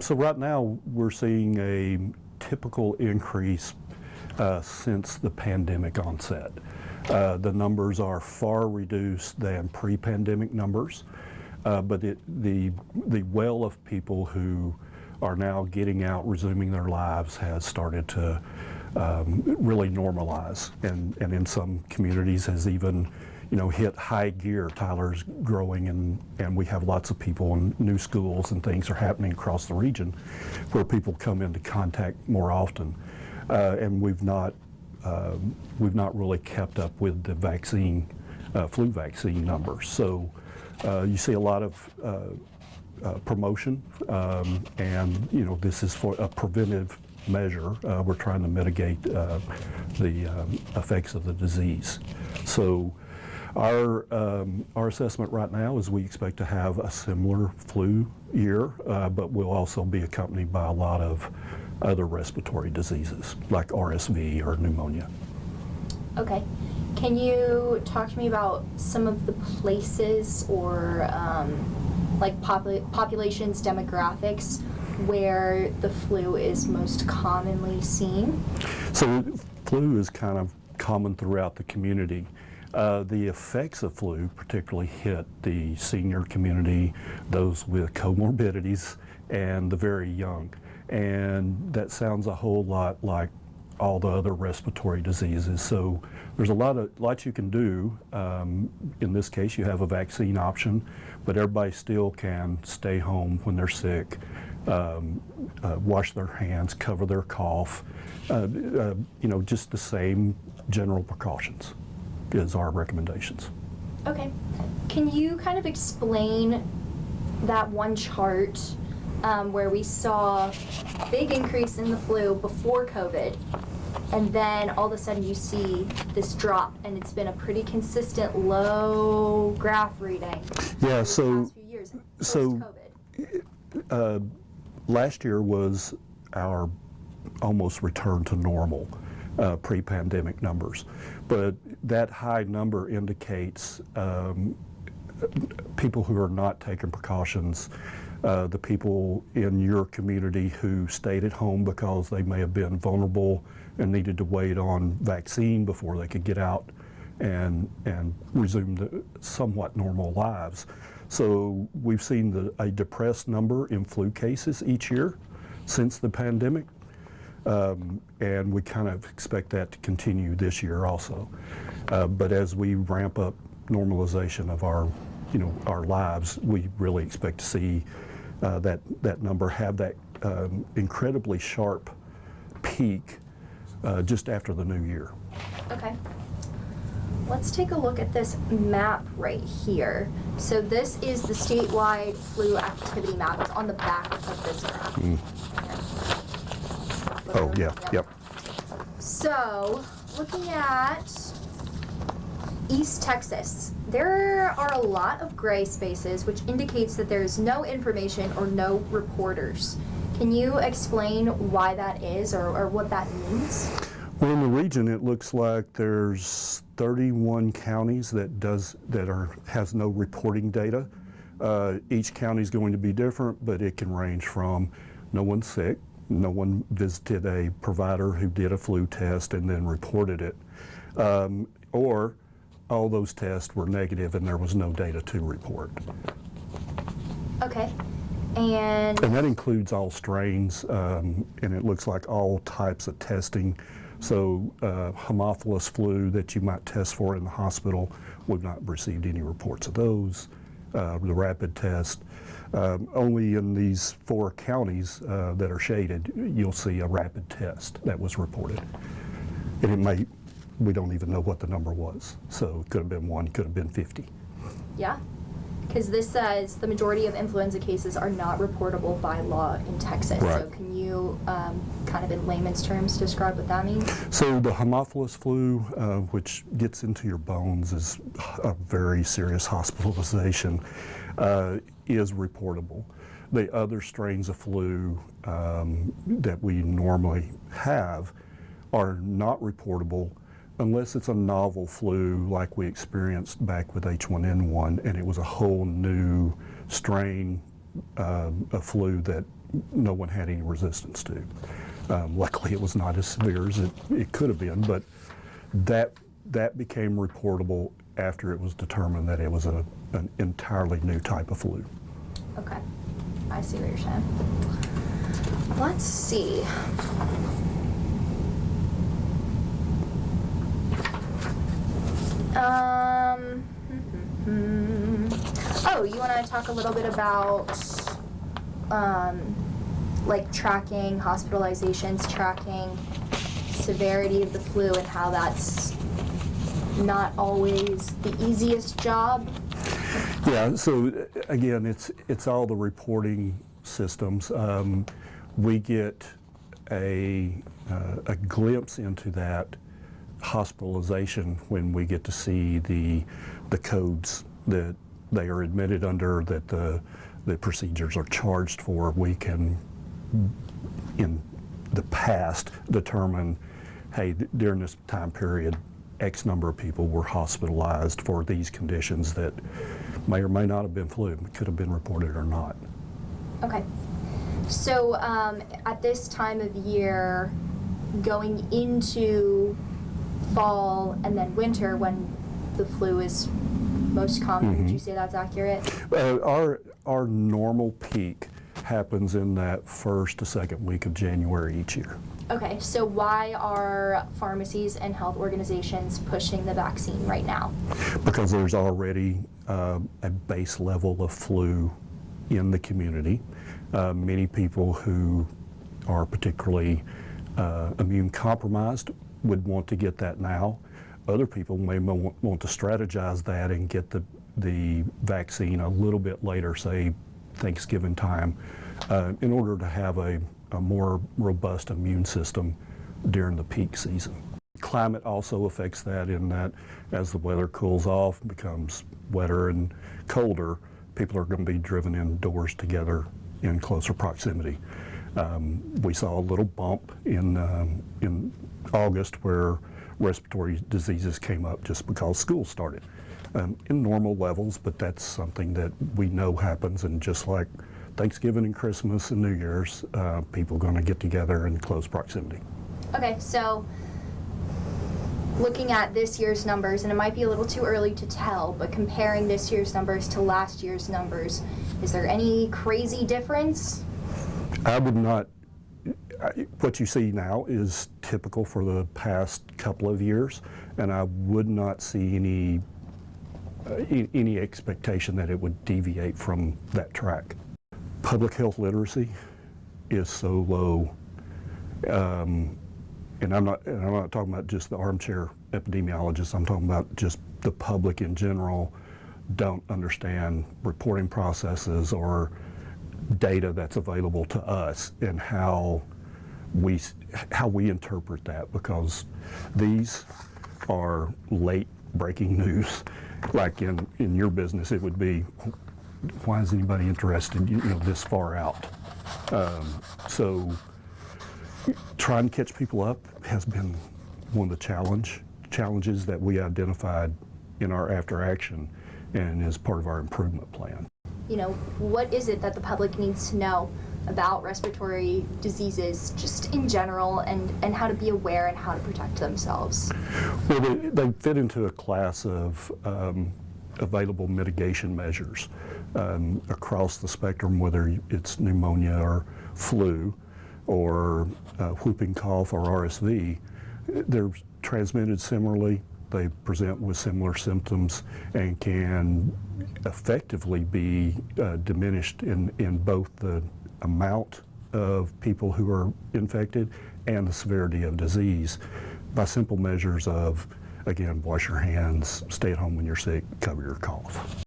So right now we're seeing a typical increase since the pandemic onset. The numbers are far reduced than pre-pandemic numbers, but the well of people who are now getting out, resuming their lives, has started to really normalize, and in some communities has even hit high gear. Tyler's growing, and we have lots of people, and new schools and things are happening across the region where people come into contact more often, and we've not really kept up with the flu vaccine numbers. So you see a lot of promotion, and this is for a preventive measure. We're trying to mitigate the effects of the disease. So our assessment right now is we expect to have a similar flu year, but we'll also be accompanied by a lot of other respiratory diseases like RSV or pneumonia. Okay. Can you talk to me about some of the places or like populations, demographics, where the flu is most commonly seen? So flu is kind of common throughout the community. The effects of flu particularly hit the senior community, those with comorbidities, and the very young. And that sounds a whole lot like all the other respiratory diseases. So there's a lot you can do. In this case, you have a vaccine option, but everybody still can stay home when they're sick, wash their hands, cover their cough, just the same general precautions is our recommendations. Okay. Can you kind of explain that one chart where we saw a big increase in the flu before COVID, and then all of a sudden you see this drop, and it's been a pretty consistent low graph reading yeah, for the past few years post-COVID? Last year was our almost return to normal pre-pandemic numbers, but that high number indicates people who are not taking precautions, the people in your community who stayed at home because they may have been vulnerable and needed to wait on vaccine before they could get out and resume the somewhat normal lives. So we've seen a depressed number in flu cases each year since the pandemic, and we kind of expect that to continue this year also. But as we ramp up normalization of our lives, we really expect to see that number have that incredibly sharp peak just after the new year. Okay. Let's take a look at this map right here. So this is the statewide flu activity map. It's on the back of this graph. Oh, yeah, yep. So, looking at East Texas, there are a lot of gray spaces, which indicates that there's no information or no reporters. Can you explain why that is, or what that means? Well, in the region, it looks like there's 31 counties that has no reporting data. Each county is going to be different, but it can range from no one's sick, no one visited a provider who did a flu test and then reported it, or all those tests were negative and there was no data to report. Okay. And that includes all strains, and it looks like all types of testing. So Haemophilus flu that you might test for in the hospital, we've not received any reports of those. The rapid test, only in these 4 counties that are shaded, you'll see a rapid test that was reported. And we don't even know what the number was. So it could have been 1, could have been 50. Yeah, because this says the majority of influenza cases are not reportable by law in Texas. Right. So can you kind of in layman's terms describe what that means? So the Haemophilus flu, which gets into your bones, is a very serious hospitalization, is reportable. The other strains of flu that we normally have are not reportable unless it's a novel flu like we experienced back with H1N1, and it was a whole new strain of flu that no one had any resistance to. Luckily, it was not as severe as it could have been, but that became reportable after it was determined that it was an entirely new type of flu. Okay, I see what you're saying. Let's see. Oh, you want to talk a little bit about like tracking hospitalizations, tracking severity of the flu, and how that's not always the easiest job? Yeah, so again, it's all the reporting systems. We get a glimpse into that hospitalization when we get to see the codes that they are admitted under, that the procedures are charged for. We can, in the past, determine, hey, during this time period, X number of people were hospitalized for these conditions that may or may not have been flu, could have been reported or not. Okay. So at this time of year, going into fall and then winter, when the flu is most common, would you say that's accurate? Our normal peak happens in that first to second week of January each year. Okay, so why are pharmacies and health organizations pushing the vaccine right now? Because there's already a base level of flu in the community. Many people who are particularly immune compromised would want to get that now. Other people may want to strategize that and get the vaccine a little bit later, say Thanksgiving time, in order to have a more robust immune system during the peak season. Climate also affects that, in that as the weather cools off, becomes wetter and colder, people are going to be driven indoors together in closer proximity. We saw a little bump in August where respiratory diseases came up just because school started in normal levels, but that's something that we know happens, and just like Thanksgiving and Christmas and New Year's, people are going to get together in close proximity. Okay, so looking at this year's numbers, and it might be a little too early to tell, but comparing this year's numbers to last year's numbers, is there any crazy difference? I would not. What you see now is typical for the past couple of years, and I would not see any expectation that it would deviate from that track. Public health literacy is so low, and I'm not talking about just the armchair epidemiologists. I'm talking about just the public in general don't understand reporting processes or data that's available to us, and how we interpret that, because these are late breaking news. Like in your business, it would be, why is anybody interested, this far out? So trying to catch people up has been one of the challenges that we identified in our after action and is part of our improvement plan. What is it that the public needs to know about respiratory diseases just in general, and how to be aware and how to protect themselves? Well, they fit into a class of available mitigation measures across the spectrum, whether it's pneumonia or flu or whooping cough or RSV. They're transmitted similarly. They present with similar symptoms and can effectively be diminished in both the amount of people who are infected and the severity of disease by simple measures of, again, wash your hands, stay at home when you're sick, cover your cough.